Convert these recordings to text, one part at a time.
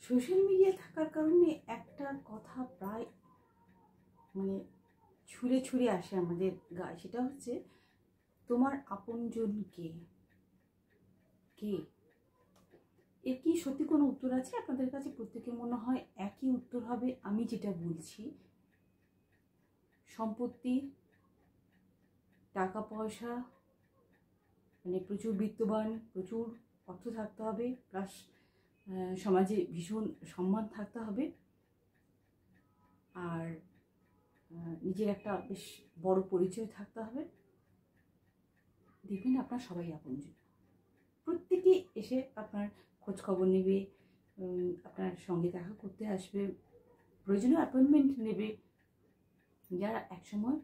Social media থাকার কারণে একটা কথা প্রায় মানে ছুঁড়ে ছুঁড়ে আসে আমাদের গায়ে, সেটা হচ্ছে তোমার আপনজন কে? কে? এর কি সত্যি কোনো উত্তর আছে আপনাদের কাছে? প্রত্যেকে মনে হয় একই উত্তর হবে আমি যেটা বলছি। সম্পত্তি, টাকা পয়সা, মানে প্রচুর বিত্তবান, প্রচুর অর্থ থাকতে হবে, প্লাস সমাজে ভীষণ সম্মান থাকতে হবে, আর নিজের একটা বেশ বড় পরিচয় থাকতে হবে, দেখবেন আপনার সবাই আপনজন। প্রত্যেকে এসে আপনার খোঁজ খবর নেবে, আপনার সঙ্গে দেখা করতে আসবে, প্রয়োজনীয় অ্যাপয়েন্টমেন্ট নেবে। যারা একসময়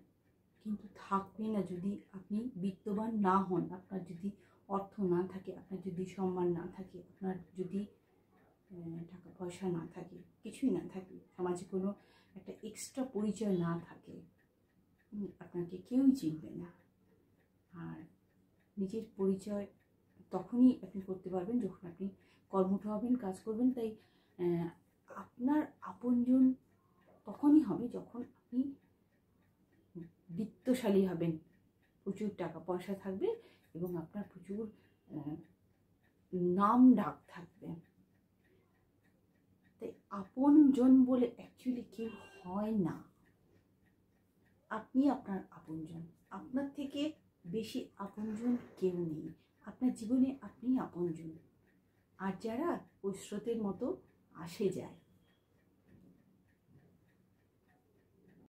কিন্তু থাকবে না যদি আপনি বিত্তবান না হন, আপনার যদি অর্থ না থাকে, আপনার যদি সম্মান না থাকে, আপনার যদি টাকা পয়সা না থাকে, কিছুই না থাকে, সমাজে কোনো একটা এক্সট্রা পরিচয় না থাকে, আপনাকে কেউই চিনবে না। আর নিজের পরিচয় তখনই আপনি করতে পারবেন যখন আপনি কর্মঠ হবেন, কাজ করবেন। তাই আপনার আপনজন তখনই হবে যখন আপনি বিত্তশালী হবেন, প্রচুর টাকা পয়সা থাকবে এবং আপনার প্রচুর নাম ডাক থাকবে। তাই আপনজন বলে অ্যাকচুয়ালি কেউ হয় না, আপনি আপনার আপনজন। আপনার থেকে বেশি আপনজন কেউ নেই আপনার জীবনে, আপনি আপনজন। আর যারা ওই স্রোতের মতো আসে যায়,